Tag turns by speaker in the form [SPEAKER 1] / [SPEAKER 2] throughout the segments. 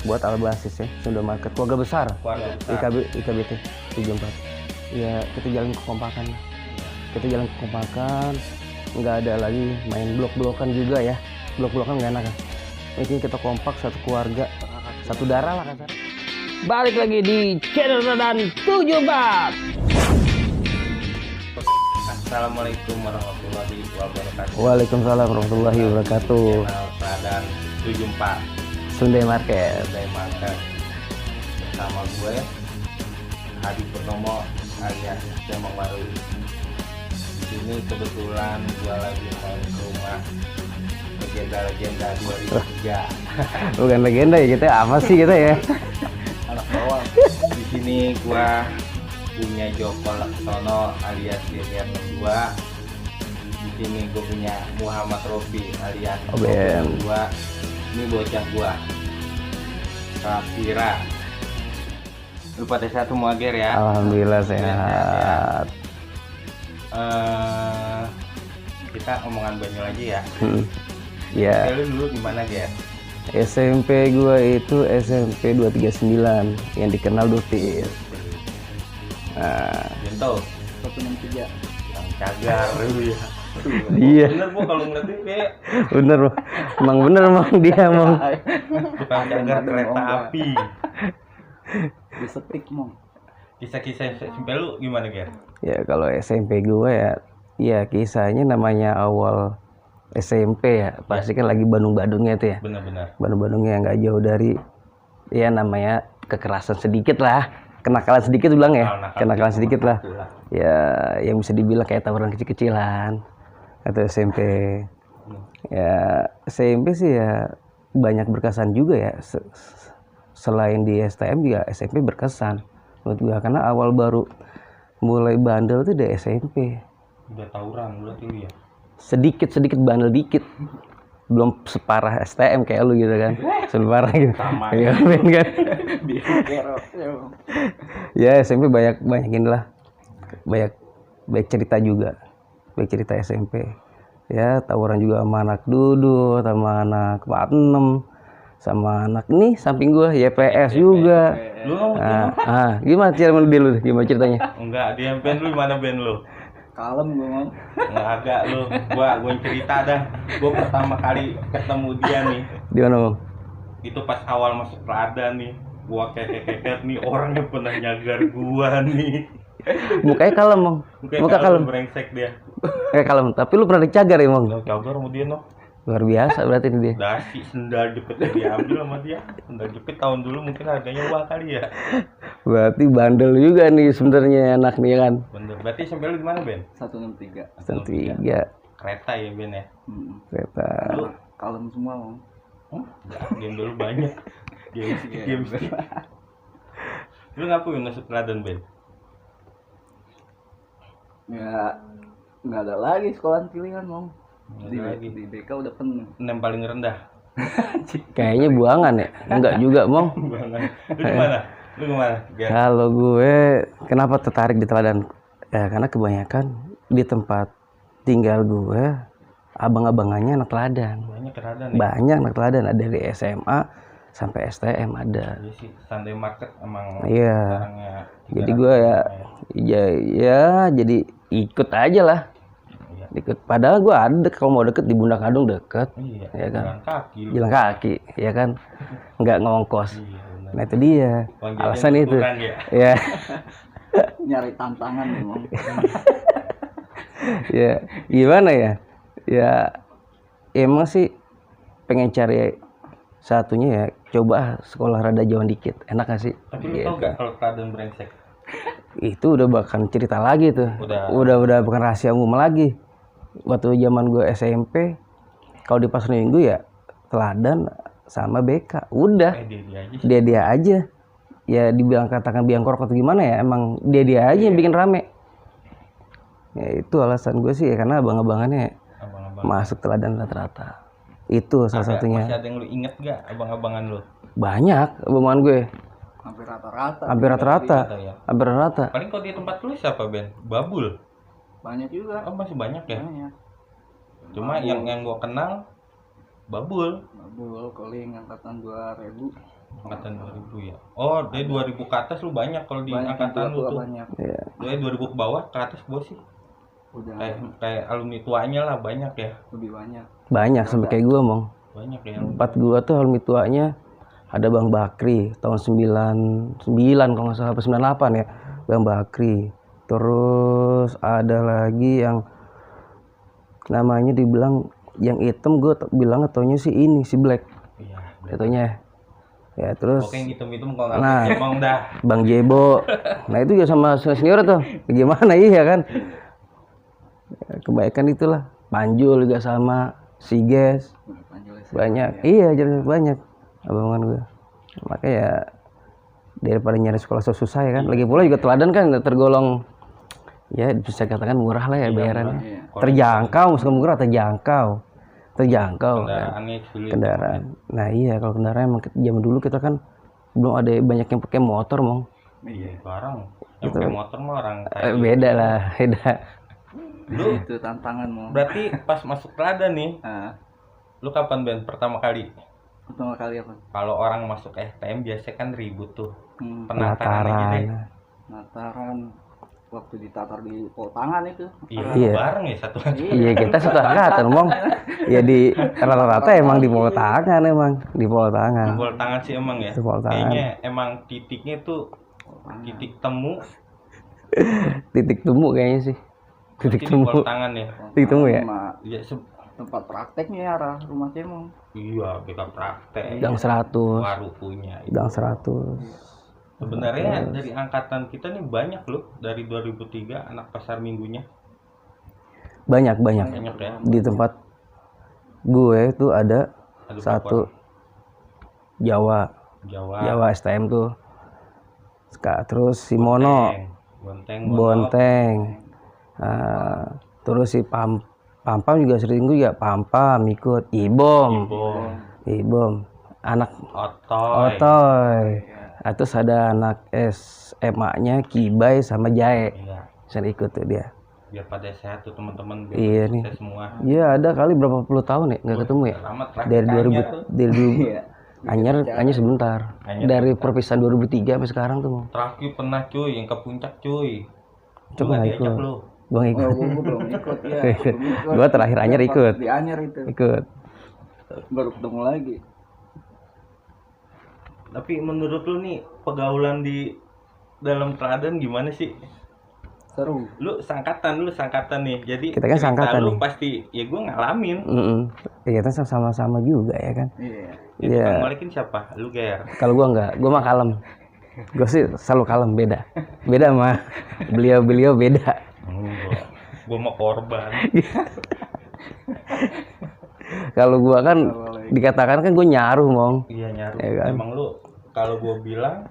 [SPEAKER 1] buat Albasis ya, Sunda Market, keluarga besar. IKBT 74. Ya kita jalan kekompakan. Kita jalan kekompakan, nggak ada lagi main blok-blokan juga ya. Blok-blokan nggak enak kan. Ini kita kompak satu keluarga, satu darah lah kasar. Balik lagi di channel Radan 74.
[SPEAKER 2] Assalamualaikum warahmatullahi wabarakatuh.
[SPEAKER 1] Waalaikumsalam warahmatullahi wabarakatuh.
[SPEAKER 2] Channel Radan 74
[SPEAKER 1] Sunda Market.
[SPEAKER 2] Bersama gue Hadi Purnomo alias Cemong Baru. Di sini kebetulan gue lagi main ke rumah legenda 2003.
[SPEAKER 1] Bukan legenda ya kita, apa sih kita ya?
[SPEAKER 2] Anak bawang. Di sini gue punya Joko Laksono alias Deniar 2. Di sini gue punya Muhammad Rofi alias
[SPEAKER 1] Oben.
[SPEAKER 2] 2. Ini bocah gua Safira. Lu pada sehat semua Ger ya?
[SPEAKER 1] Alhamdulillah sehat.
[SPEAKER 2] Kita omongan banyak lagi ya.
[SPEAKER 1] Ya.
[SPEAKER 2] Lu dulu gimana Ger?
[SPEAKER 1] SMP gua itu SMP 239 yang dikenal Dutir. Nah,
[SPEAKER 2] Bento
[SPEAKER 3] 163
[SPEAKER 2] yang cagar lu ya.
[SPEAKER 1] iya.
[SPEAKER 2] Bener gua kalau ngeliat dia kayak
[SPEAKER 1] Bener, emang bener emang dia emang.
[SPEAKER 2] tukang cagar kereta api.
[SPEAKER 3] disetik mong.
[SPEAKER 2] Kisah-kisah SMP lu gimana Ger?
[SPEAKER 1] Ya kalau SMP gua ya kisahnya namanya awal SMP ya, pasti kan lagi Bandung-Bandungnya tuh ya.
[SPEAKER 2] Bener-bener.
[SPEAKER 1] Bandung-Bandungnya nggak jauh dari ya namanya kekerasan sedikit lah, kenakalan sedikit bilang ya, kenakalan sedikit lah. Ya yang bisa dibilang kayak tawuran kecil-kecilan atau SMP. Ya SMP sih ya banyak berkesan juga ya. Selain di STM juga SMP berkesan menurut gua karena awal baru mulai bandel tuh di SMP.
[SPEAKER 2] Udah tawuran berarti lu ya.
[SPEAKER 1] Sedikit bandel dikit. Belum separah STM kayak lu gitu kan. Separah gitu.
[SPEAKER 2] Sama.
[SPEAKER 1] Ya kan. Ya SMP banyak inilah. Banyak cerita juga. Banyak cerita SMP. Ya tawuran juga sama anak Dudut, sama anak 46, sama anak nih samping gua YPS juga.
[SPEAKER 2] Lu
[SPEAKER 1] Gimana ceritanya?
[SPEAKER 2] enggak, dia band lu mana band lu?
[SPEAKER 3] Kalem gue mong.
[SPEAKER 2] Nggak agak lu, gua cerita dah. Gua pertama kali ketemu dia nih,
[SPEAKER 1] Di mana, Bang?
[SPEAKER 2] itu pas awal masuk Prada nih. Gua keket nih orang yang pernah nyagar gua nih.
[SPEAKER 1] Mukanya kalem, Bang. Muka kalem.
[SPEAKER 2] Brengsek dia.
[SPEAKER 1] Kalem, tapi lu pernah dicagar ya, Bang?
[SPEAKER 2] Nggak cagar sama dia noh.
[SPEAKER 1] Luar biasa berarti ini dia.
[SPEAKER 2] Dasi sendal jepitnya diambil sama dia. Sendal jepit tahun dulu mungkin harganya wah kali ya.
[SPEAKER 1] Berarti bandel juga nih sebenarnya anak nih kan.
[SPEAKER 2] Bener. Berarti sampai lu gimana Ben?
[SPEAKER 3] 163.
[SPEAKER 1] 3
[SPEAKER 2] Kereta ya Ben ya.
[SPEAKER 1] kereta.
[SPEAKER 2] Lu
[SPEAKER 3] Kalem semua mong.
[SPEAKER 2] game dulu banyak. Game. Lu ngapain masuk Ladan Ben?
[SPEAKER 3] Ya nggak ada lagi sekolahan pilihan mong.
[SPEAKER 2] Nggak ada lagi.
[SPEAKER 3] Di BK udah penuh.
[SPEAKER 2] Nem paling rendah.
[SPEAKER 1] Kayaknya buangan ya? Enggak juga, Bang.
[SPEAKER 2] Lu gimana? Ger?
[SPEAKER 1] Kalau gue kenapa tertarik di Teladan? Ya karena kebanyakan di tempat tinggal gue abang-abangannya anak Teladan.
[SPEAKER 2] Banyak Teladan ya.
[SPEAKER 1] Banyak anak Teladan, ada dari SMA sampai STM ada.
[SPEAKER 2] Iya sih, Sunday Market emang
[SPEAKER 1] Iya.
[SPEAKER 2] orangnya.
[SPEAKER 1] Jadi gue ya jadi ikut aja lah.
[SPEAKER 2] Iya.
[SPEAKER 1] Ikut. Padahal gue ada kalau mau deket di Bunda Kadung deket.
[SPEAKER 2] Iya.
[SPEAKER 1] Ya kan?
[SPEAKER 2] Jalan kaki lu.
[SPEAKER 1] Jalan kaki, ya kan? Nggak ngongkos.
[SPEAKER 2] Iya, bener.
[SPEAKER 1] Nah itu dia.
[SPEAKER 2] Uang jajan
[SPEAKER 1] Alasan itu.
[SPEAKER 2] kurang ya.
[SPEAKER 1] Ya.
[SPEAKER 3] Nyari tantangan nih mong.
[SPEAKER 1] Ya gimana ya? Ya emang sih pengen cari satunya ya coba sekolah rada jauh dikit. Enak gak sih?
[SPEAKER 2] Tapi lu tau gak kalau Teladan brengsek?
[SPEAKER 1] Itu udah bahkan cerita lagi tuh. Udah bukan rahasia umum lagi. Waktu zaman gue SMP kalau di pasar Minggu ya Teladan sama BK udah dia aja ya dibilang katakan biangkorok atau gimana ya emang dia aja yang bikin rame ya itu alasan gue sih ya karena abang-abangannya masuk Teladan rata-rata itu salah satunya.
[SPEAKER 2] Masih ada yang lu inget gak abang-abangan lu?
[SPEAKER 1] Banyak abang-abangan gue
[SPEAKER 3] Hampir rata-rata.
[SPEAKER 1] Hampir rata.
[SPEAKER 2] Paling kalau di tempat lu siapa Ben? Babul?
[SPEAKER 3] Banyak juga.
[SPEAKER 2] Oh masih banyak ya?
[SPEAKER 3] Banyak.
[SPEAKER 2] Cuma yang gua kenal Babul.
[SPEAKER 3] Babul calling angkatan 2000.
[SPEAKER 2] Angkatan 2000 ya. Oh, dari 2000 ke atas lu banyak kalau di
[SPEAKER 3] Banyak
[SPEAKER 2] angkatan lu
[SPEAKER 3] tua
[SPEAKER 2] tuh.
[SPEAKER 3] banyak.
[SPEAKER 1] Iya.
[SPEAKER 2] Dari 2000 ke bawah ke atas gua sih.
[SPEAKER 3] Udah
[SPEAKER 2] Kayak alumni tuanya lah banyak ya.
[SPEAKER 3] lebih banyak.
[SPEAKER 1] Banyak sampai kayak gua mong.
[SPEAKER 2] Banyak ya.
[SPEAKER 1] Empat gua tuh alumni tuanya ada Bang Bakri tahun 99 kalau nggak salah, apa 98 ya, Bang Bakri. Terus ada lagi yang namanya dibilang yang hitam, gue bilang taunya sih ini si Black.
[SPEAKER 2] Iya.
[SPEAKER 1] Katanya ya. Terus
[SPEAKER 2] Pokoknya yang hitam-hitam kalau nggak
[SPEAKER 1] nah,
[SPEAKER 2] emang dah.
[SPEAKER 1] Bang Jebo. Nah itu juga sama senior tuh. Gimana iya kan? Ya, kebaikan itulah. Panjul juga sama Siges. Banyak. Iya, jadi banyak abangan gue. Makanya ya daripada nyari sekolah susah ya kan. Lagi pula juga Teladan kan tergolong ya bisa katakan murah lah ya bayarannya.
[SPEAKER 3] Iya.
[SPEAKER 1] Terjangkau, bukan murah, terjangkau. Terjangkau kan.
[SPEAKER 2] Kendaraannya sulit.
[SPEAKER 1] Kendaraan. Nah iya, kalau kendaraan emang zaman dulu kita kan belum ada banyak yang pakai motor, Mong.
[SPEAKER 2] Iya, barang. Yang pakai motor mah orang
[SPEAKER 1] Beda lah, beda.
[SPEAKER 2] Lu
[SPEAKER 3] Itu tantangan mau.
[SPEAKER 2] berarti pas masuk Teladan nih,
[SPEAKER 3] Nah,
[SPEAKER 2] lu kapan Ben pertama kali?
[SPEAKER 3] pertama kali apa?
[SPEAKER 2] Kalau orang masuk STM biasanya kan ribut tuh.
[SPEAKER 3] Hmm,
[SPEAKER 2] Penataran aja deh.
[SPEAKER 3] Nataran waktu ditatar di pol tangan itu.
[SPEAKER 2] Iya, bareng ya satu.
[SPEAKER 1] Iya, kita satu angkatan, Mong. Ya di rata-rata emang di pol tangan, emang di pol tangan.
[SPEAKER 2] Pol tangan sih emang ya.
[SPEAKER 1] Pol tangan.
[SPEAKER 2] Kayaknya emang titiknya tuh titik temu.
[SPEAKER 1] Titik temu kayaknya sih. Titik
[SPEAKER 2] Berarti di
[SPEAKER 1] temu.
[SPEAKER 2] pol tangan ya.
[SPEAKER 1] Titik temu ya.
[SPEAKER 2] Iya,
[SPEAKER 3] Tempat prakteknya arah rumah Cemong.
[SPEAKER 2] iya, kita praktek.
[SPEAKER 1] Gang 100.
[SPEAKER 2] Baru punya.
[SPEAKER 1] Gang 100.
[SPEAKER 2] Sebenarnya dari angkatan kita nih banyak loh, dari 2003 anak pasar minggunya.
[SPEAKER 1] Banyak.
[SPEAKER 2] Banyak ya.
[SPEAKER 1] Di tempat gue tuh ada
[SPEAKER 2] Ada
[SPEAKER 1] satu
[SPEAKER 2] berapa
[SPEAKER 1] Jawa
[SPEAKER 2] Jawa,
[SPEAKER 1] STM tuh. Terus si Mono, Bonteng. Terus si Pampam juga sering gue ya, Pampam ikut, Ibom. Anak Otoy. Terus ada anak SMA-nya Kibai sama Jae.
[SPEAKER 2] Iya.
[SPEAKER 1] Sering ikut tuh dia.
[SPEAKER 2] Biar pada sehat tuh teman-teman.
[SPEAKER 1] Iya nih.
[SPEAKER 2] Semua.
[SPEAKER 1] Iya, ada kali berapa puluh tahun ya nggak ketemu ya. Dari 2000 Anyar sebentar. Dari perpisahan 2003 sampai sekarang tuh, Bang.
[SPEAKER 2] Terakhir pernah cuy yang ke puncak cuy.
[SPEAKER 1] Coba
[SPEAKER 2] diajak
[SPEAKER 1] ikut.
[SPEAKER 2] lu.
[SPEAKER 1] Bang ikut.
[SPEAKER 3] Gue belum ikut ya.
[SPEAKER 1] Gua terakhir Anyar ikut.
[SPEAKER 3] Di Anyar itu.
[SPEAKER 1] Ikut.
[SPEAKER 3] Baru ketemu lagi.
[SPEAKER 2] Tapi menurut lu nih pergaulan di dalam Teladan gimana sih?
[SPEAKER 3] Seru.
[SPEAKER 2] Lu sangkatan nih. Jadi
[SPEAKER 1] Kita kan
[SPEAKER 2] cerita
[SPEAKER 1] sangkatan
[SPEAKER 2] lu
[SPEAKER 1] nih.
[SPEAKER 2] pasti ya gue ngalamin.
[SPEAKER 1] Iya, kita sama-sama juga ya kan.
[SPEAKER 3] Iya.
[SPEAKER 2] Itu
[SPEAKER 1] Iya.
[SPEAKER 2] Kang Malikin siapa? Lu Ger.
[SPEAKER 1] Kalau gua enggak, gua mah kalem. Gua sih selalu kalem, beda sama beliau beda.
[SPEAKER 2] Gue mau korban.
[SPEAKER 1] Kalau gua kan dikatakan kan gua nyaruh, Mong.
[SPEAKER 2] Iya nyaru.
[SPEAKER 1] Ya kan?
[SPEAKER 2] Emang lu kalau gue bilang,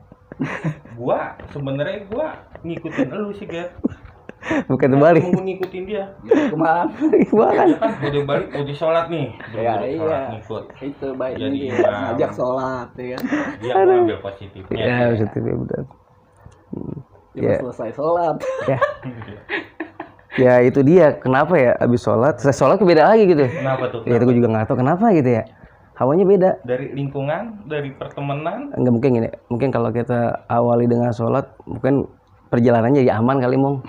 [SPEAKER 2] sebenarnya gue ngikutin lu sih Ger.
[SPEAKER 1] Bukan terbalik.
[SPEAKER 2] Mau ngikutin dia.
[SPEAKER 3] Kemana?
[SPEAKER 1] Gimana?
[SPEAKER 2] Ya kan udah balik udah sholat nih.
[SPEAKER 3] Ya,
[SPEAKER 2] Buru-buru
[SPEAKER 3] iya.
[SPEAKER 2] sholat ngikut.
[SPEAKER 3] Itu baik
[SPEAKER 2] Jadi
[SPEAKER 3] ini
[SPEAKER 2] imam.
[SPEAKER 3] ngajak sholat ya kan.
[SPEAKER 2] Dia ngambil positifnya.
[SPEAKER 1] Ya, positifnya benar.
[SPEAKER 3] Cuma selesai sholat.
[SPEAKER 1] Ya. Ya itu dia, kenapa ya abis sholat, selesai sholat beda lagi gitu.
[SPEAKER 2] Kenapa tuh?
[SPEAKER 1] Ya itu gue juga nggak tahu kenapa gitu ya. Hawanya beda.
[SPEAKER 2] Dari lingkungan, dari pertemanan.
[SPEAKER 1] Enggak mungkin gini, mungkin kalau kita awali dengan sholat, mungkin perjalanannya jadi aman kali, Mong.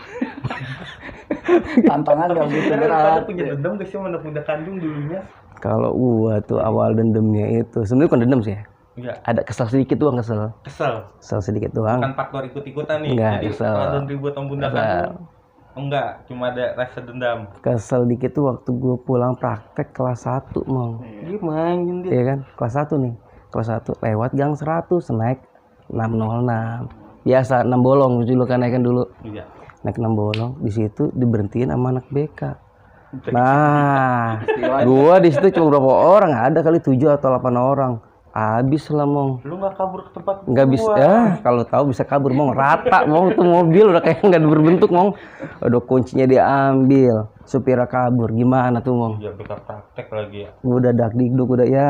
[SPEAKER 3] Tantangan gak begitu
[SPEAKER 2] Pada
[SPEAKER 3] berat.
[SPEAKER 2] punya dendam gak sih sama anak muda kandung dulunya?
[SPEAKER 1] Kalau gua tuh awal dendamnya itu, sebenarnya bukan dendam sih ya.
[SPEAKER 2] Iya.
[SPEAKER 1] Ada kesel sedikit doang, kesel
[SPEAKER 2] Kesel.
[SPEAKER 1] sedikit doang.
[SPEAKER 2] Bukan faktor ikut-ikutan nih.
[SPEAKER 1] Enggak,
[SPEAKER 2] Jadi
[SPEAKER 1] kesel.
[SPEAKER 2] Teladan ribut sama bunda kandung. Oh, enggak, cuma ada rasa dendam.
[SPEAKER 1] Kesel dikit tuh waktu gua pulang praktek kelas 1, Mong.
[SPEAKER 2] Gimana dia?
[SPEAKER 1] Iya kan, kelas 1 nih. Kelas 1 lewat gang 100, naik 606. Biasa 6 bolong dulu kan, naik kan dulu.
[SPEAKER 2] Iya.
[SPEAKER 1] Naik 6 bolong, di situ diberhentiin sama anak BK. Nah, gua di situ cuma berapa orang, ada kali 7 atau 8 orang. Habis lah, Mong.
[SPEAKER 2] Lu nggak kabur ke tempat
[SPEAKER 1] Nggak bisa, kalau tahu bisa kabur, Mong. Rata, Mong, tuh mobil udah kayak nggak berbentuk, Mong. Udah kuncinya diambil, supirnya kabur. Gimana tuh, Mong?
[SPEAKER 2] Ya kita praktek lagi ya.
[SPEAKER 1] Gua udah dakdikduk, udah ya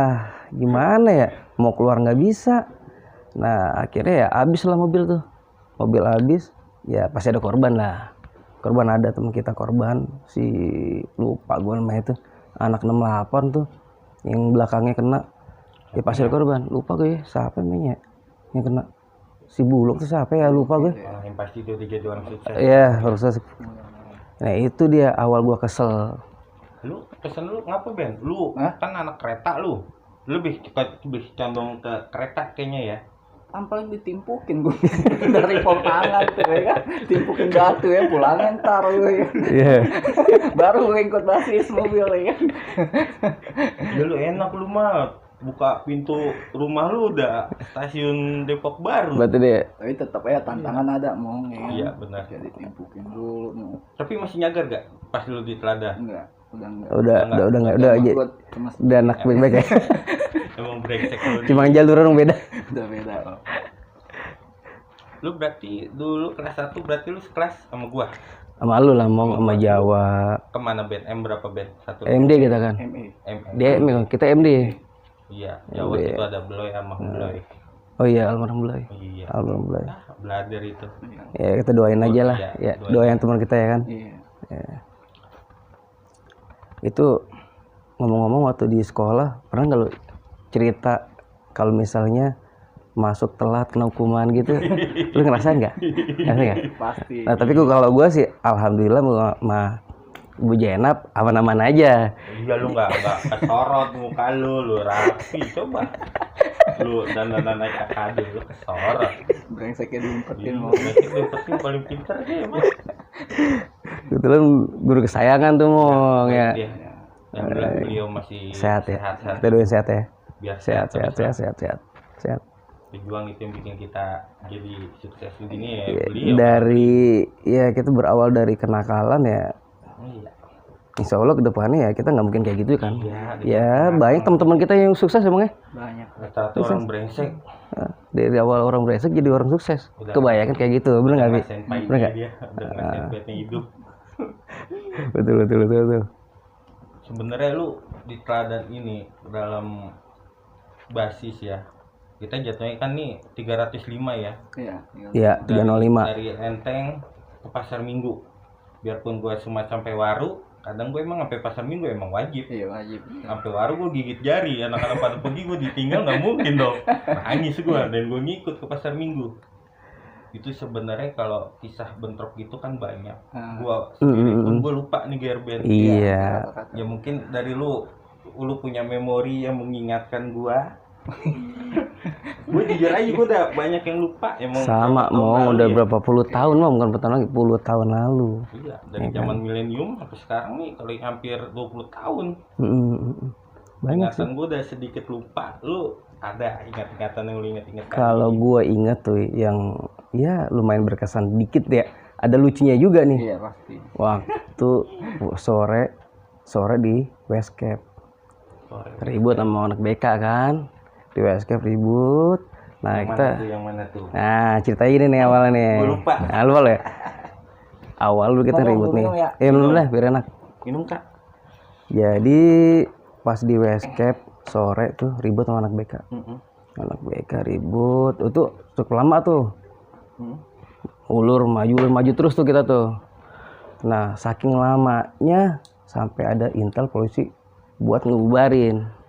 [SPEAKER 1] gimana ya, mau keluar nggak bisa. Nah akhirnya ya habis lah mobil tuh, mobil habis, ya pasti ada korban lah. Korban ada, teman kita korban, si lupa gue namanya itu, anak 68 tuh, yang belakangnya kena. Ya pasti ada korban. Lupa gue siapa namanya yang kena. Si Bulog tuh siapa ya, lupa gue.
[SPEAKER 2] Yang pasti itu dia jadi orang sukses.
[SPEAKER 1] Iya, harusnya. Nah itu dia awal gua kesel.
[SPEAKER 2] Lu pesen lu ngapa Ben? Lu kan anak kereta lu lebih condong ke kereta kayaknya ya.
[SPEAKER 3] Paling ditimpukin gue dari pol tangan tuh ya kan, timpukin batu ya, pulangin ntar gue ya.
[SPEAKER 1] Iya.
[SPEAKER 3] Baru gue ikut basis mobil ya kan.
[SPEAKER 2] Ya lu enak lu mah, buka pintu rumah lu udah stasiun Depok Baru.
[SPEAKER 1] Berarti deh.
[SPEAKER 3] Tapi tetap ya tantangan ada mau ya.
[SPEAKER 2] Iya benar.
[SPEAKER 3] Jadi timpukin dulu no.
[SPEAKER 2] Tapi masih nyagar gak pas lu di teladan?
[SPEAKER 3] Enggak, enggak.
[SPEAKER 1] Udah aja. Udah anak baik-baik ya.
[SPEAKER 2] Emang brengsek lu.
[SPEAKER 1] Cuma jalur orang beda.
[SPEAKER 3] Udah beda.
[SPEAKER 2] Lu berarti dulu kelas 1 berarti lu sekelas sama gua.
[SPEAKER 1] Sama lu lah Mong, sama Jawa.
[SPEAKER 2] Kemana Ben? M berapa Ben? 1.
[SPEAKER 1] MD kita kan.
[SPEAKER 3] ME.
[SPEAKER 2] M.
[SPEAKER 1] Kita MD.
[SPEAKER 2] Iya, Jawa
[SPEAKER 1] MD.
[SPEAKER 2] itu ada Beloy sama Beloy.
[SPEAKER 1] Oh iya, almarhum Beloy.
[SPEAKER 2] Iya.
[SPEAKER 1] Almarhum Beloy.
[SPEAKER 2] Belajar itu.
[SPEAKER 1] Ya kita doain aja lah.
[SPEAKER 2] Iya,
[SPEAKER 1] Ya, doain teman kita ya kan.
[SPEAKER 3] Iya.
[SPEAKER 1] Ya. Itu ngomong-ngomong waktu di sekolah pernah nggak lu cerita kalau misalnya masuk telat kena hukuman gitu, lu ngerasain nggak? Ngerasain nggak?
[SPEAKER 3] Pasti.
[SPEAKER 1] Nah tapi kalau gue sih alhamdulillah sama Bu Jenap aman-aman aja.
[SPEAKER 2] Iya lu nggak kesorot muka lu rapi coba. Lu dan naik kakade lu kesorot.
[SPEAKER 3] Brengseknya diumpetin mau.
[SPEAKER 2] Diumpetin paling pintar dia emang.
[SPEAKER 1] Kebetulan guru kesayangan tuh Mong ya.
[SPEAKER 2] Yang bilang beliau masih
[SPEAKER 1] Sehat ya.
[SPEAKER 2] sehat.
[SPEAKER 1] Kita doain sehat ya.
[SPEAKER 2] Biar
[SPEAKER 1] Sehat.
[SPEAKER 2] Pejuang itu yang bikin kita jadi sukses begini ya
[SPEAKER 1] Ya,
[SPEAKER 2] beliau.
[SPEAKER 1] dari ya kita berawal dari kenakalan ya.
[SPEAKER 2] Iya.
[SPEAKER 1] Insya Allah kedepannya ya kita nggak mungkin kayak gitu kan.
[SPEAKER 2] Iya,
[SPEAKER 1] Ya banyak teman-teman kita yang sukses emang ya.
[SPEAKER 3] Banyak.
[SPEAKER 2] Rata-rata orang brengsek.
[SPEAKER 1] Nah, dari awal orang brengsek jadi orang sukses. Kebanyakan kayak gitu, bener nggak Bi?
[SPEAKER 2] Ngerasain
[SPEAKER 1] Bener
[SPEAKER 2] pahitnya
[SPEAKER 1] nggak?
[SPEAKER 2] dia, udah ngerasain pahitnya hidup.
[SPEAKER 1] Betul.
[SPEAKER 2] Sebenarnya lu di teladan ini dalam basis ya. Kita jatuhnya kan nih 305 ya.
[SPEAKER 3] Iya.
[SPEAKER 1] Iya 305.
[SPEAKER 2] Dari Enteng ke Pasar Minggu. Biarpun gue cuma sampai Waru, kadang gue emang sampai Pasar Minggu emang wajib.
[SPEAKER 3] Iya wajib.
[SPEAKER 2] Sampai Waru gue gigit jari, anak-anak pada pergi gue ditinggal nggak mungkin dong. Nangis gue dan gue ngikut ke Pasar Minggu. Itu sebenarnya kalau kisah bentrok gitu kan banyak. Gua sendiri pun gue lupa nih Gerben.
[SPEAKER 1] Iya.
[SPEAKER 2] Ya mungkin dari lu punya memori yang mengingatkan gua. Gue jujur aja gue udah banyak yang lupa.
[SPEAKER 1] Sama Mong udah berapa puluh tahun Mong, bukan pertahun lagi, puluh tahun lalu.
[SPEAKER 2] Iya, dari zaman milenium sampai sekarang nih kalau hampir 20 tahun.
[SPEAKER 1] Banyak sih.
[SPEAKER 2] Ingatan gue udah sedikit lupa. Lu ada ingat-ingatan yang lu ingat-ingat?
[SPEAKER 1] Kalau gue inget tuh yang ya lumayan berkesan dikit ya. Ada lucunya juga nih.
[SPEAKER 3] Iya pasti.
[SPEAKER 1] Waktu sore di Westcap. Ribut sama anak BK kan. Di Westcap ribut. Nah,
[SPEAKER 2] yang mana tuh?
[SPEAKER 1] Nah, ceritain ini nih awalnya nih.
[SPEAKER 2] Gue lupa.
[SPEAKER 1] Nah, lupa lo ya? Awal dulu kita ribut nih. Minum lah biar enak.
[SPEAKER 2] Minum Kak.
[SPEAKER 1] Jadi pas di Westcap sore tuh ribut sama anak BK. Anak BK ribut. Itu cukup lama tuh. Ulur maju terus tuh kita tuh. Nah, saking lamanya sampai ada intel polisi buat ngebubarin.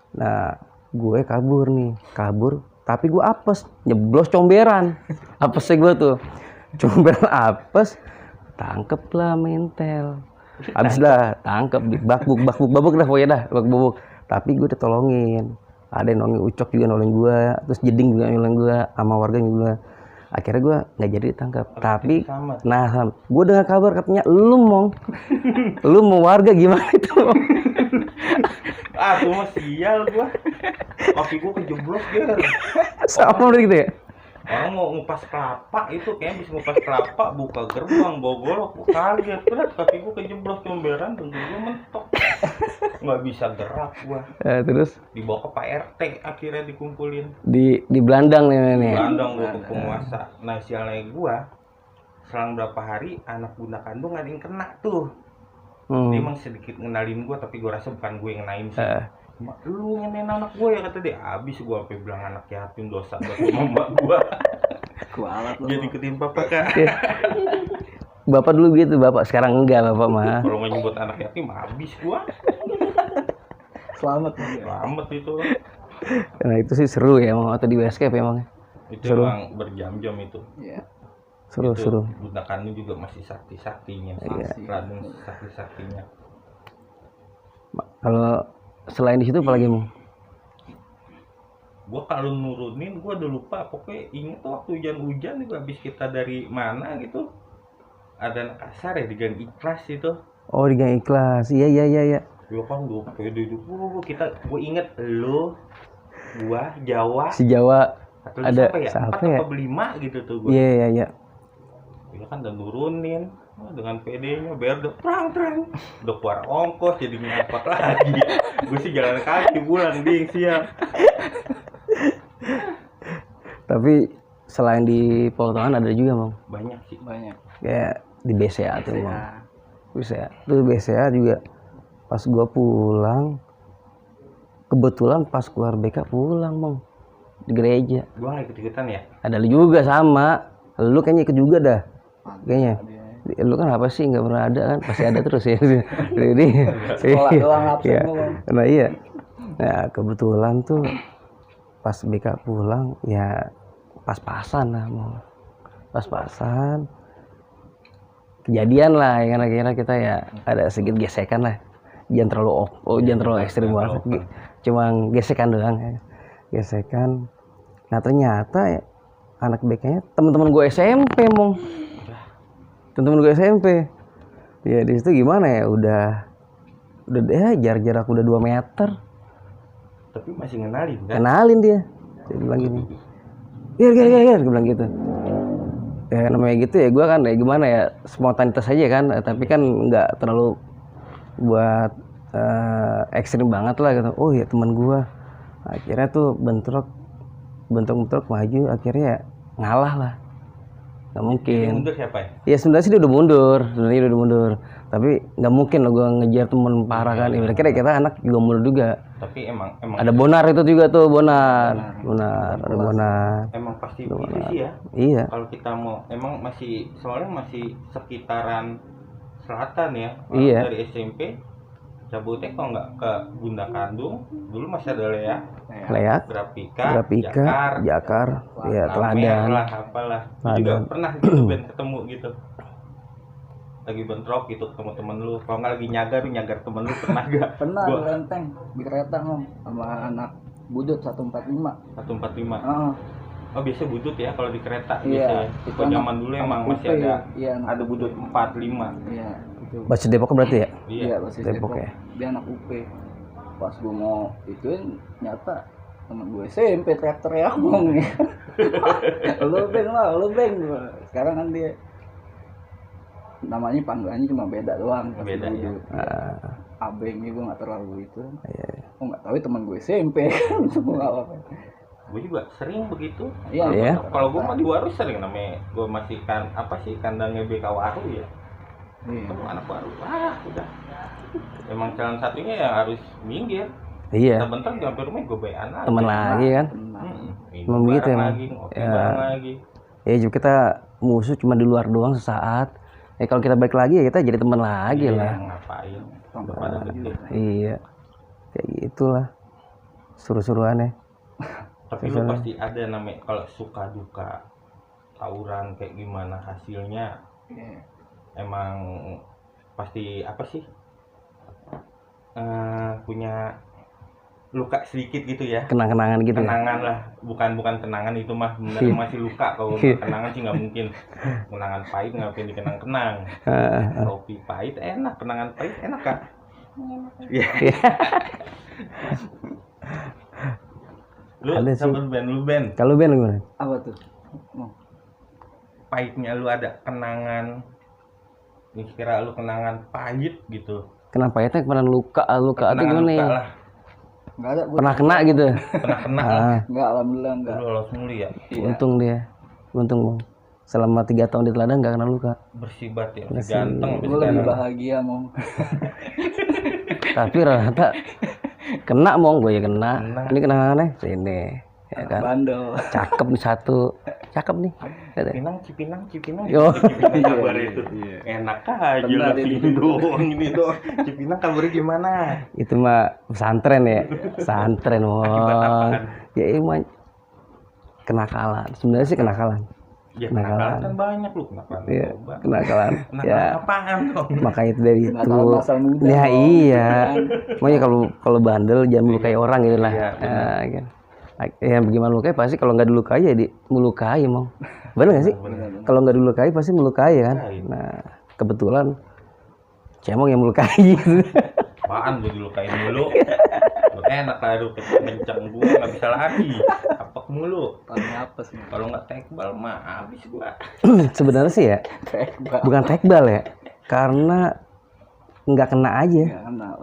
[SPEAKER 1] Nah, gue kabur, tapi gue apes, nyeblos comberan. Apesnya gue tuh, comberan apes, tangkep lah mentel. Abis dah, tangkep, babuk dah pokoknya dah, babuk. Tapi gue ditolongin. Ada yang nolongin Ucok juga nolongin gue, terus Jeding juga nolongin gue, sama warga juga. Akhirnya gue nggak jadi ditangkap. Tapi, nah, gue dengar kabar katanya lu mau warga gimana itu?
[SPEAKER 2] Gue mah sial gue. Kaki gue kejeblos Ger.
[SPEAKER 1] Sama gitu ya?
[SPEAKER 2] Orang mau ngupas kelapa itu kayaknya bisa ngupas kelapa, buka gerbang, bawa golok, gue kaget. Berat kaki gue kejeblos comberan, dan gue mentok. Nggak bisa gerak gue.
[SPEAKER 1] Terus?
[SPEAKER 2] Dibawa ke Pak RT, akhirnya dikumpulin.
[SPEAKER 1] Di Belandang nih.
[SPEAKER 2] Belandang gue ke penguasa. Nah sialnya gue, selang berapa hari anak bunda kandung ada yang kena tuh. Dia emang sedikit ngenalin gue, tapi gue rasa bukan gue yang ngenain sih. Lu ngenain anak gue ya, kata dia. Abis gue sampai bilang anak yatim dosa buat mama gue.
[SPEAKER 3] Kualat lu.
[SPEAKER 2] Jadi ikutin papa Kak.
[SPEAKER 1] Bapak dulu gitu, bapak sekarang enggak bapak mah.
[SPEAKER 2] Kalau nggak nyebut anak yatim, habis gue.
[SPEAKER 3] Selamat
[SPEAKER 2] itu.
[SPEAKER 1] Nah itu sih seru ya emang, atau di Westcape emang.
[SPEAKER 2] Itu seru. Emang berjam-jam itu.
[SPEAKER 3] Iya.
[SPEAKER 1] Seru.
[SPEAKER 2] Gunakannya juga masih sakti-saktinya.
[SPEAKER 1] Iya.
[SPEAKER 2] Ladang sakti-saktinya.
[SPEAKER 1] Kalau selain di situ apa lagi mau?
[SPEAKER 2] Gua kalau nurunin gua udah lupa, pokoknya inget waktu hujan-hujan juga habis kita dari mana gitu. Ada anak kasar ya di Gang Ikhlas itu.
[SPEAKER 1] Oh di Gang Ikhlas, iya.
[SPEAKER 2] Ya kan gue pede dulu gue inget lo, gua Jawa.
[SPEAKER 1] Si Jawa.
[SPEAKER 2] Atau
[SPEAKER 1] ada
[SPEAKER 2] siapa ya? 4 atau 5 gitu tuh gue.
[SPEAKER 1] Iya.
[SPEAKER 2] Ya kan udah nurunin dengan PD-nya biar udah terang. Udah keluar ongkos jadi ngangkot lagi. Gue sih jalan kaki pulang ding siap.
[SPEAKER 1] Tapi selain di Pekalongan ada juga Bang.
[SPEAKER 2] Banyak sih.
[SPEAKER 1] Kayak di BCA tuh Bang. Tuh BCA juga pas gua pulang, kebetulan pas keluar BK pulang Bang, di gereja.
[SPEAKER 2] Gua nggak ikut-ikutan ya?
[SPEAKER 1] Ada lu juga sama, lu kayaknya ikut juga dah kayaknya. Lu kan apa sih nggak pernah ada kan, pasti ada terus ya. Jadi
[SPEAKER 3] sekolah doang absen
[SPEAKER 1] ya.
[SPEAKER 3] Bang.
[SPEAKER 1] Nah iya, nah kebetulan tuh pas BK pulang ya pas-pasan lah mau, pas-pasan kejadian lah yang kira-kira kita ya ada sedikit gesekan lah, jangan terlalu ekstrim banget, cuma gesekan doang ya. Gesekan. Nah ternyata ya, anak BK-nya teman-teman gue SMP Mong, teman-teman gue SMP ya. Di situ gimana ya, udah jarak udah 2 meter
[SPEAKER 2] tapi masih ngenalin kan?
[SPEAKER 1] Kenalin dia bilang gini, Ger, gue bilang gitu. Ya namanya gitu ya, gue kan ya gimana ya, spontanitas aja kan, tapi kan nggak terlalu buat ekstrim banget lah gitu. Oh ya teman gue, akhirnya tuh bentrok maju, akhirnya ya ngalah lah, nggak mungkin.
[SPEAKER 2] Dia mundur siapa ya?
[SPEAKER 1] Ya sebenarnya sih dia udah mundur, tapi nggak mungkin lo gue ngejar temen parah kan. Ya kira kita anak juga mundur juga.
[SPEAKER 2] Tapi emang
[SPEAKER 1] ada Bonar itu juga tuh, Bonar ada Bonar.
[SPEAKER 2] Emang pasti begitu sih ya.
[SPEAKER 1] Iya.
[SPEAKER 2] Kalau kita mau emang soalnya masih sekitaran selatan ya.
[SPEAKER 1] Iya.
[SPEAKER 2] Dari SMP cabutnya kalau nggak ke Bunda Kandung, dulu masih ada Leak, Grafika,
[SPEAKER 1] Jakar, ya Teladan
[SPEAKER 2] lah, apalah. Juga pernah gitu Ben ketemu gitu. Lagi bentrok gitu ketemu temen lu, kalau nggak lagi nyagar temen lu pernah gak?
[SPEAKER 3] Pernah renteng di kereta sama anak budut 145. Oh
[SPEAKER 2] biasa budut ya kalau di kereta.
[SPEAKER 3] Iya,
[SPEAKER 2] biasa. Kalau zaman dulu emang masih ada budut 45.
[SPEAKER 3] Iya, itu.
[SPEAKER 1] Basis Depok berarti ya?
[SPEAKER 3] Iya, basis Depok
[SPEAKER 1] ya.
[SPEAKER 3] Dia anak UP. Pas gue mau ituin nyata temen gue SMP teriak-teriak ngomong nih. Lu beng. Sekarang kan dia namanya panggilannya cuma beda doang.
[SPEAKER 2] Beda ya.
[SPEAKER 3] Abeng gue nggak terlalu itu.
[SPEAKER 1] Iya.
[SPEAKER 3] Oh nggak tahu teman gue SMP kan semua apa.
[SPEAKER 2] Gue juga sering begitu.
[SPEAKER 3] Iya.
[SPEAKER 2] Kalau gue mah di Waru sering namanya. Gue masih kandangnya BK Waru ya. Iya. Anak Waru. Udah. Emang jalan satunya yang harus minggir.
[SPEAKER 1] Iya.
[SPEAKER 2] Kita bentar di hampir rumah gue bayan aja.
[SPEAKER 1] Temen lagi kan.
[SPEAKER 2] Emang begitu emang. Lagi.
[SPEAKER 1] Ya juga kita musuh cuma di luar doang sesaat. Kalau kita balik lagi ya kita jadi teman lagi lah.
[SPEAKER 2] Ngapain?
[SPEAKER 1] Iya. Kayak gitulah. Seru-seruannya.
[SPEAKER 2] Tapi lu pasti ada namanya kalau suka duka tawuran kayak gimana hasilnya. Emang pasti apa sih? Punya luka sedikit gitu ya,
[SPEAKER 1] kenangan gitu.
[SPEAKER 2] Kenangan lah, bukan kenangan itu mah bener masih luka. Kalau kenangan sih nggak mungkin. Kenangan pahit ngapain dikenang-kenang. Kopi pahit enak, kenangan pahit enak kan? Iya. Lu sama lu Ben.
[SPEAKER 1] Kalau Ben gimana?
[SPEAKER 3] Apa tuh?
[SPEAKER 2] Pahitnya lu ada kenangan. Kira lu kenangan pahit gitu.
[SPEAKER 1] Kenapa pahitnya kemarin luka atau gimana nih?
[SPEAKER 3] Enggak ada.
[SPEAKER 1] Pernah kena gitu.
[SPEAKER 2] Pernah kena.
[SPEAKER 3] Enggak, alhamdulillah enggak.
[SPEAKER 2] Lu lolos mulu ya.
[SPEAKER 1] Untung dia. Untung Bang. Selama 3 tahun di Teladan enggak kena luka.
[SPEAKER 2] Bersih banget ya. Ganteng.
[SPEAKER 3] Gue lebih bahagia Mong.
[SPEAKER 1] Tapi rata kena Mong, gue ya kena. Ini kenangannya sini. ya kan.
[SPEAKER 3] Bandel.
[SPEAKER 1] Cakep nih satu. Cakep nih.
[SPEAKER 2] Cipinang.
[SPEAKER 1] Yo.
[SPEAKER 2] Cipinang kabar itu. Enak aja lah ini doang. Cipinang kabarnya gimana?
[SPEAKER 1] Itu mah pesantren ya. Pesantren wah. Ya emang kenakalan. Sebenarnya sih kenakalan.
[SPEAKER 2] Ya kenakalan kan banyak lu, kenakalan.
[SPEAKER 1] Iya, kenakalan. Ya.
[SPEAKER 2] Apaan dong?
[SPEAKER 1] Makanya itu dari itu.
[SPEAKER 3] Muda,
[SPEAKER 1] ya iya. Makanya kalau bandel jangan melukai orang gitu lah.
[SPEAKER 2] Iya,
[SPEAKER 1] Gitu. Ya bagaimana melukai pasti kalau nggak dilukai ya melukai mau. Benar nggak sih? Kalau nggak dilukai pasti melukai kan. Nah kebetulan cemong yang melukai.
[SPEAKER 2] Apaan gue dilukain mulu? Enak lah lu kencang gue nggak bisa lari. Apak mulu.
[SPEAKER 3] Apa sih?
[SPEAKER 2] Kalau nggak tekbal mah habis gua.
[SPEAKER 1] Sebenarnya sih ya. Bukan tekbal ya. Karena nggak kena aja.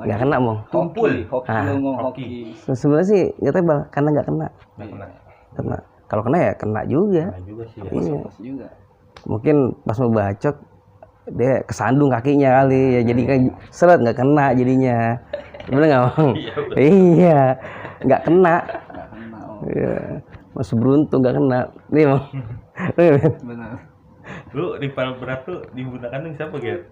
[SPEAKER 1] Nggak kena mau.
[SPEAKER 3] Hoki.
[SPEAKER 1] Sebenarnya sih nggak tekbal karena nggak kena.
[SPEAKER 2] Kena.
[SPEAKER 1] Kalau kena ya kena juga.
[SPEAKER 2] Kena juga sih.
[SPEAKER 1] Iya.
[SPEAKER 3] Juga.
[SPEAKER 1] Mungkin pas mau bacok dia kesandung kakinya kali ya, jadi kan seret nggak kena jadinya. Bener nggak bang? Iya, nggak kena. Iya, masih beruntung nggak kena. Nih bang.
[SPEAKER 3] Benar.
[SPEAKER 2] Lu rival berat tuh di Bunda Kandung siapa Ger?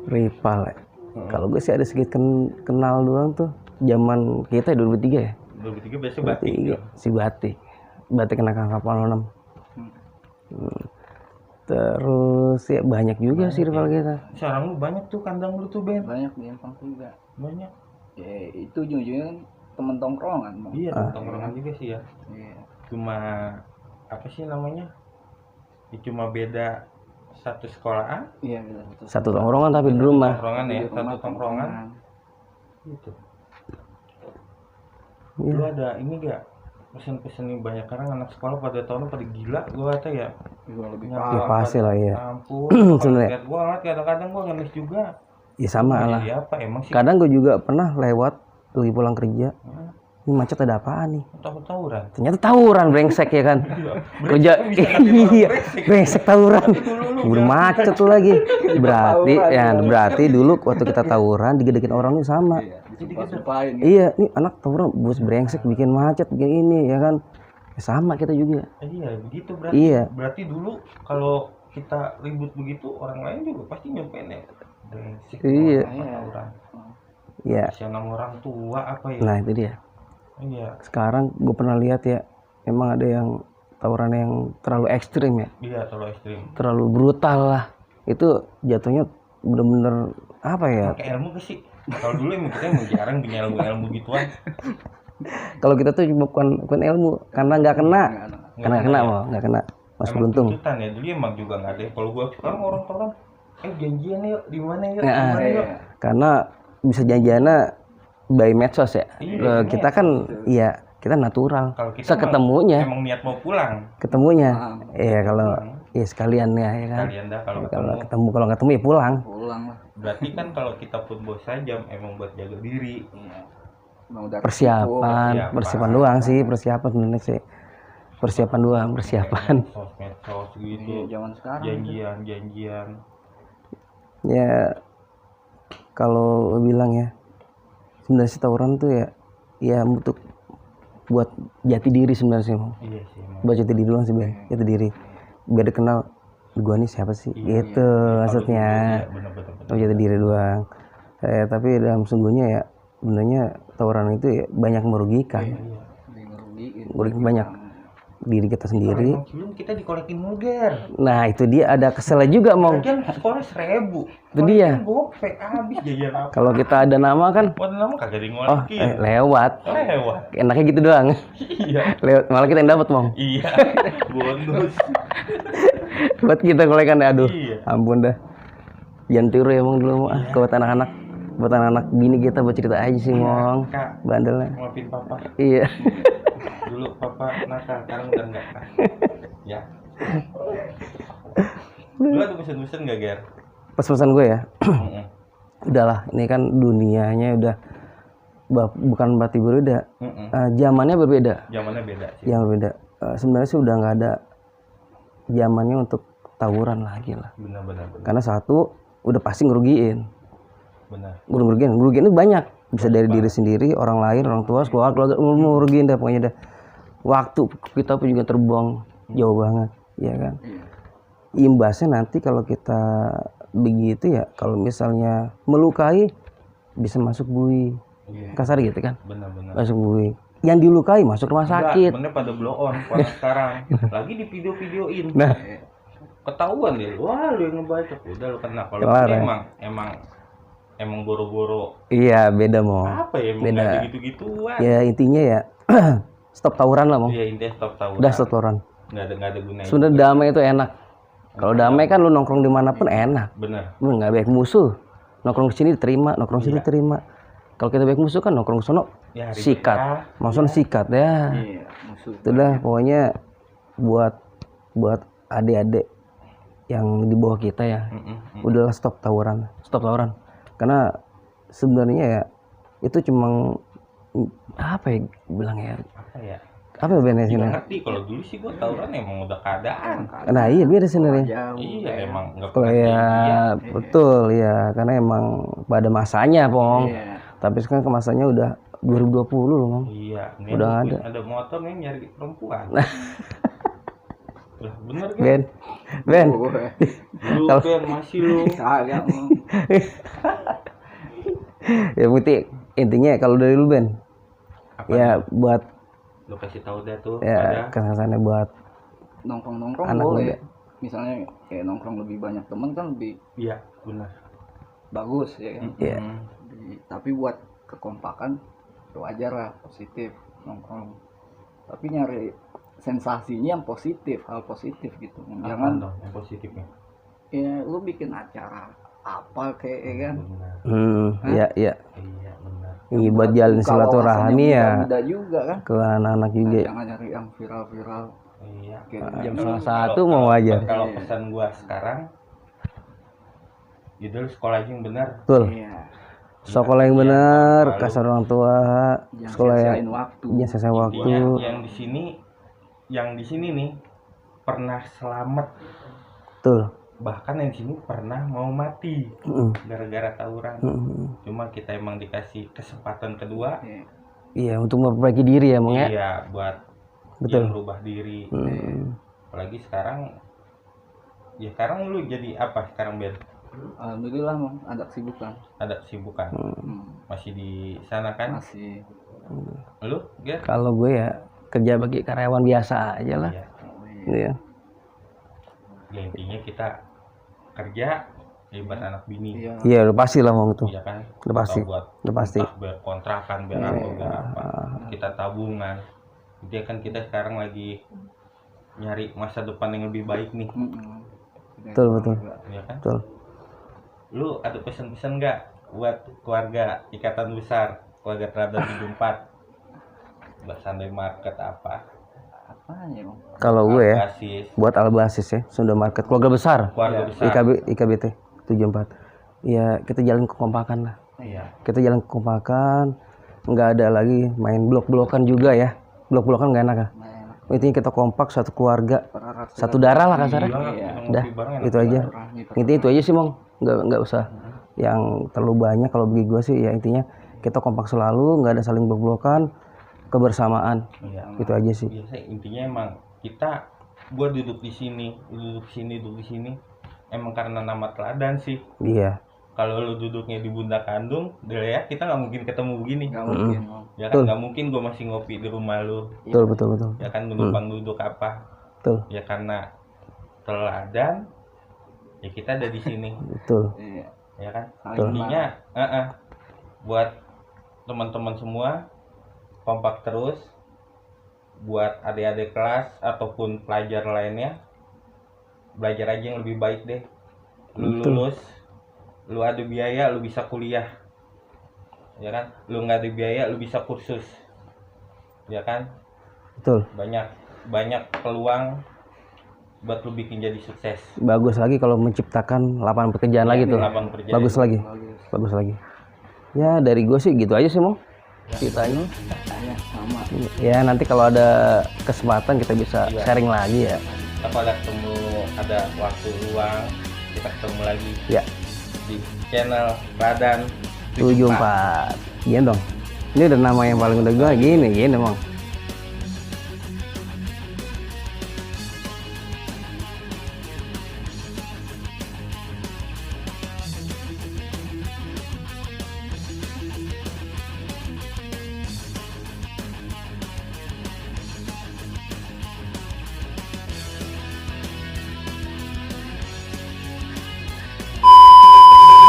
[SPEAKER 1] Rival ya. Kalau gue sih ada sedikit kenal doang tuh. Zaman kita 2003 ya.
[SPEAKER 2] 2003 biasa Batik.
[SPEAKER 1] Si Batik kena kapal 6. Terus ya banyak juga sih rival kita.
[SPEAKER 2] Sekarang lu banyak tuh kandang lu tuh Ben.
[SPEAKER 3] Banyak di Empang juga.
[SPEAKER 2] Banyak.
[SPEAKER 3] Ya itu ujung-ujungnya temen tongkrongan.
[SPEAKER 2] Iya tongkrongan juga sih ya.
[SPEAKER 3] Iya.
[SPEAKER 2] Cuma apa sih namanya? Ya, cuma beda satu sekolahan.
[SPEAKER 3] Iya beda
[SPEAKER 1] satu tongkrongan tapi di rumah.
[SPEAKER 2] Tongkrongan ya, satu tongkrongan. Gitu.
[SPEAKER 1] Iya.
[SPEAKER 2] Lu ada ini gak? Pesen-pesen nih banyak karena anak sekolah pada tahun pada gila gua kata ya.
[SPEAKER 3] Gua lebih
[SPEAKER 1] Ya pasti lah ya.
[SPEAKER 2] Ampun.
[SPEAKER 1] Sebenarnya.
[SPEAKER 2] Gua ngeliat kadang-kadang gua ngemis juga.
[SPEAKER 1] Ya sama lah.
[SPEAKER 2] Apa emang sih?
[SPEAKER 1] Kadang gue juga pernah lewat lagi pulang kerja. Ini macet ada apaan nih?
[SPEAKER 2] Tawuran.
[SPEAKER 1] Ternyata tawuran brengsek ya kan. Kerja iya, brengsek tawuran. Udah macet tuh lagi. Berarti dulu waktu kita tawuran digedekin orang itu sama. Iya, nih anak tawuran bos brengsek bikin macet bikin ini ya kan. Ya sama kita juga.
[SPEAKER 2] Iya, begitu berarti.
[SPEAKER 1] Iya.
[SPEAKER 2] Berarti dulu kalau kita ribut begitu orang lain juga pasti nyampein ya. Brengsek.
[SPEAKER 1] Iya.
[SPEAKER 2] Tawuran.
[SPEAKER 1] Iya.
[SPEAKER 2] Siapa orang tua apa ya?
[SPEAKER 1] Nah, itu dia.
[SPEAKER 2] Iya.
[SPEAKER 1] Sekarang gue pernah lihat ya, emang ada yang tawuran yang terlalu ekstrim ya.
[SPEAKER 2] Iya, terlalu ekstrim.
[SPEAKER 1] Terlalu brutal lah. Itu jatuhnya bener-bener apa ya?
[SPEAKER 2] Pakai ilmu ke sih. Kalau dulu emang kita emang jarang punya ilmu gituan.
[SPEAKER 1] Kalau kita tuh bukan ilmu, karena nggak kena. Karena nggak kena mau, nggak kena. Mas beruntung.
[SPEAKER 2] Tuntutan ya, dulu emang juga nggak ada. Kalau gua sekarang orang tawuran, janjian yuk, di mana yuk,
[SPEAKER 1] Nah,
[SPEAKER 2] yuk.
[SPEAKER 1] Karena bisa janjiannya by medsos ya.
[SPEAKER 2] Iya,
[SPEAKER 1] Kita kan iya kita natural.
[SPEAKER 2] Kalau kita
[SPEAKER 1] Seketemunya.
[SPEAKER 2] emang niat mau pulang.
[SPEAKER 1] Ketemunya. Iya kalau ya sekalian ya kan.
[SPEAKER 2] Sekalian dah kalau
[SPEAKER 1] ketemu kalau nggak ketemu ya pulang.
[SPEAKER 3] Pulang lah.
[SPEAKER 2] Berarti kan kalau kita pun bos jam emang buat jaga diri.
[SPEAKER 3] Iya.
[SPEAKER 1] Persiapan doang sih, persiapan sebenarnya sih. Persiapan doang, persiapan.
[SPEAKER 2] Medsos gitu.
[SPEAKER 3] Zaman sekarang.
[SPEAKER 2] Janjian.
[SPEAKER 1] Ya kalau bilang ya sebenarnya sih tawuran tuh ya untuk buat jati diri sebenarnya sih.
[SPEAKER 2] Iya sih.
[SPEAKER 1] Buat jati diri doang sih, Ben. Jati diri. Biar dikenal gua nih siapa sih? Gitu maksudnya.
[SPEAKER 2] Bener.
[SPEAKER 1] Jati diri doang. Tapi dalam sungguhnya ya sebenarnya tawuran itu ya banyak merugikan. Merugikan banyak diri kita sendiri.
[SPEAKER 2] Sebelum kita dikolekin muger.
[SPEAKER 1] Nah itu dia ada keselnya juga mau.
[SPEAKER 2] Kan sekolah 1.000.
[SPEAKER 1] Itu dia.
[SPEAKER 2] Gope habis jajan apa?
[SPEAKER 1] Kalau kita ada nama kan.
[SPEAKER 2] Buat nama kagak ngolekin.
[SPEAKER 1] Lewat. Enaknya gitu doang.
[SPEAKER 2] Iya.
[SPEAKER 1] Lewat malah kita yang dapat mau.
[SPEAKER 2] Iya. Bonus.
[SPEAKER 1] Buat kita kolekan aduh.
[SPEAKER 2] Iya.
[SPEAKER 1] Ampun dah. Jangan tiru emang dulu mah. Buat anak-anak. Buat anak-anak bini kita buat cerita aja sih mong. Bandelnya.
[SPEAKER 2] Maafin papa.
[SPEAKER 1] Iya.
[SPEAKER 2] Dulu papa nakal, sekarang udah enggak. Ya. Lu ada pesen-pesen enggak, Ger?
[SPEAKER 1] Pesan gue ya. Udahlah, ini kan dunianya udah bukan berarti berbeda. Zamannya berbeda.
[SPEAKER 2] Zamannya beda sih.
[SPEAKER 1] Yang berbeda. Sebenarnya sih udah nggak ada zamannya untuk tawuran lagi lah.
[SPEAKER 2] Benar.
[SPEAKER 1] Karena satu udah pasti ngerugiin.
[SPEAKER 2] Benar.
[SPEAKER 1] Ngerugiin itu banyak. Bisa dari diri sendiri, orang lain, orang tua, keluarga ngerugiin dah pokoknya dah. waktu kita pun juga terbuang jauh banget, ya kan. Imbasnya nanti kalau kita begitu ya, kalau misalnya melukai bisa masuk bui, kasar gitu kan.
[SPEAKER 2] Benar-benar.
[SPEAKER 1] Masuk bui. Yang dilukai masuk rumah sakit.
[SPEAKER 2] Bener pada blow on sekarang. Lagi di video-videoin.
[SPEAKER 1] Nah,
[SPEAKER 2] ketahuan deh, wah lu yang ngebacok, udah lu kena. Kalau emang boro-boro.
[SPEAKER 1] Iya, beda mau.
[SPEAKER 2] Apa ya, beda gitu-gituan.
[SPEAKER 1] Ya intinya ya stop tawuran lah, Mong.
[SPEAKER 2] Iya, intinya stop tawuran.
[SPEAKER 1] Udah stop tawuran.
[SPEAKER 2] Nggak ada gunanya.
[SPEAKER 1] Sebenarnya damai itu enak. Kalau damai kan lu nongkrong dimanapun enak.
[SPEAKER 2] Bener.
[SPEAKER 1] Lu nggak baik musuh. Nongkrong sini diterima, nongkrong sini diterima. Kalau kita baik musuh kan nongkrong sono
[SPEAKER 2] ya,
[SPEAKER 1] sikat. Maksudnya sikat ya.
[SPEAKER 3] Iya, musuh.
[SPEAKER 1] Itulah pokoknya buat adik-adik yang di bawah kita ya. Udahlah stop tawuran. Stop tawuran. Karena sebenarnya ya itu cuma apa ya bilangnya?
[SPEAKER 2] Apa ya?
[SPEAKER 1] Apa bener sih?
[SPEAKER 2] Ngerti kalau dulu sih gua tawuran emang udah keadaan.
[SPEAKER 1] Nah iya beda sebenarnya.
[SPEAKER 2] Iya emang nggak
[SPEAKER 1] kalau ya betul ya karena emang pada masanya Pong. Tapi sekarang kemasannya udah 2020 loh Bang.
[SPEAKER 2] Iya.
[SPEAKER 1] Udah ada.
[SPEAKER 2] Ada motor nih nyari perempuan. Lah bener kan?
[SPEAKER 1] Ben.
[SPEAKER 2] Lu Ben masih lu.
[SPEAKER 3] Kagak.
[SPEAKER 1] Ya putih intinya kalau dari lu Ben.
[SPEAKER 2] Apa
[SPEAKER 1] ya buat
[SPEAKER 2] lu kasih tahu deh tuh
[SPEAKER 1] ya kesannya buat
[SPEAKER 3] nongkrong
[SPEAKER 1] anak
[SPEAKER 3] boleh
[SPEAKER 1] muda.
[SPEAKER 3] Misalnya kayak nongkrong lebih banyak teman kan lebih
[SPEAKER 2] benar
[SPEAKER 3] bagus ya kan.
[SPEAKER 1] Iya.
[SPEAKER 3] Tapi buat kekompakan wajar lah, positif nongkrong, tapi nyari sensasinya yang positif, hal positif gitu. Jangan
[SPEAKER 2] dong yang positifnya
[SPEAKER 3] ya lu bikin acara apa kayak kan.
[SPEAKER 1] Iya
[SPEAKER 2] benar.
[SPEAKER 1] Ini buat jalin silaturahmi ya.
[SPEAKER 3] Muda juga kan.
[SPEAKER 1] Ke anak-anak juga.
[SPEAKER 3] Jangan nyari yang viral-viral.
[SPEAKER 2] Iya.
[SPEAKER 3] Jam
[SPEAKER 1] salah satu mau wajar.
[SPEAKER 2] Kalau pesan gua sekarang, judul sekolah yang benar.
[SPEAKER 1] Betul.
[SPEAKER 3] Iya.
[SPEAKER 1] Sekolah yang benar, kasar orang tua, sekolah yang sesuai waktu.
[SPEAKER 2] Yang di sini nih pernah selamat.
[SPEAKER 1] Betul.
[SPEAKER 2] Bahkan yang di sini pernah mau mati gara-gara tawuran. Cuma kita emang dikasih kesempatan kedua.
[SPEAKER 1] Iya, untuk memperbaiki diri ya, Bang ya.
[SPEAKER 2] Iya, buat merubah diri. Apalagi sekarang lu jadi apa sekarang, Ben?
[SPEAKER 3] Alhamdulillah, Bang, ada kesibukan.
[SPEAKER 2] Masih di sana kan?
[SPEAKER 3] Masih.
[SPEAKER 2] Lu, Ger?
[SPEAKER 1] Kalau gue ya kerja bagi karyawan biasa aja lah. Iya.
[SPEAKER 2] Ya intinya kita kerja buat anak bini.
[SPEAKER 1] Iya, udah pasti lah Bang itu.
[SPEAKER 2] Iya kan?
[SPEAKER 1] Udah pasti.
[SPEAKER 2] Biar kontrakan, biar apa. Kita tabungan. Jadi kan kita sekarang lagi nyari masa depan yang lebih baik nih.
[SPEAKER 1] Betul.
[SPEAKER 2] Iya kan?
[SPEAKER 1] Betul.
[SPEAKER 2] Lu ada pesan-pesan nggak buat keluarga Ikatan Besar, keluarga Teladan 74? Buat Sunday Market apa?
[SPEAKER 3] Apanya, Bang?
[SPEAKER 1] Kalau gue ya, buat Albasis ya, Sunda Market, keluarga besar. IKBT 74. Ya, kita jalan kekompakan lah.
[SPEAKER 2] Iya.
[SPEAKER 1] Kita jalan kekompakan, nggak ada lagi main blok-blokan juga ya. Blok-blokan nggak enak ya. Intinya kita kompak, satu keluarga, satu darah lah kasarnya. Udah, itu aja. Intinya itu aja sih, Bang. Nggak usah yang terlalu banyak. Kalau bagi gue sih ya intinya kita kompak selalu, nggak ada saling blok-blokan, kebersamaan. Itu aja sih.
[SPEAKER 2] Biasa intinya emang kita buat duduk di sini emang karena nama teladan sih.
[SPEAKER 1] Iya.
[SPEAKER 2] Kalau lu duduknya di Bunda Kandung, ya kita nggak mungkin ketemu begini.
[SPEAKER 3] Nggak mungkin.
[SPEAKER 2] Ya kan nggak mungkin gue masih ngopi di rumah lu.
[SPEAKER 1] Betul.
[SPEAKER 2] Ya kan numpang duduk apa?
[SPEAKER 1] Betul.
[SPEAKER 2] Ya karena teladan, ya kita ada di sini.
[SPEAKER 1] Betul.
[SPEAKER 2] Ya kan. Intinya, buat teman-teman semua kompak terus. Buat adik-adik kelas ataupun pelajar lainnya, belajar aja yang lebih baik deh. Lu lulus, lu ada biaya, lu bisa kuliah. Ya kan? Lu nggak ada biaya, lu bisa kursus. Ya kan?
[SPEAKER 1] Betul.
[SPEAKER 2] Banyak peluang buat lu bikin jadi sukses.
[SPEAKER 1] Bagus lagi kalau menciptakan lapangan pekerjaan lagi tuh. Bagus lagi. Ya dari gue sih gitu aja sih, Mong. Ceritanya.
[SPEAKER 3] Sama.
[SPEAKER 1] Ya nanti kalau ada kesempatan kita bisa sharing lagi ya.
[SPEAKER 2] Kalau ada waktu luang kita ketemu lagi.
[SPEAKER 1] Ya.
[SPEAKER 2] Di channel Teladan
[SPEAKER 1] 74. Gini dong. Ini udah nama yang paling udah gue gini Bang.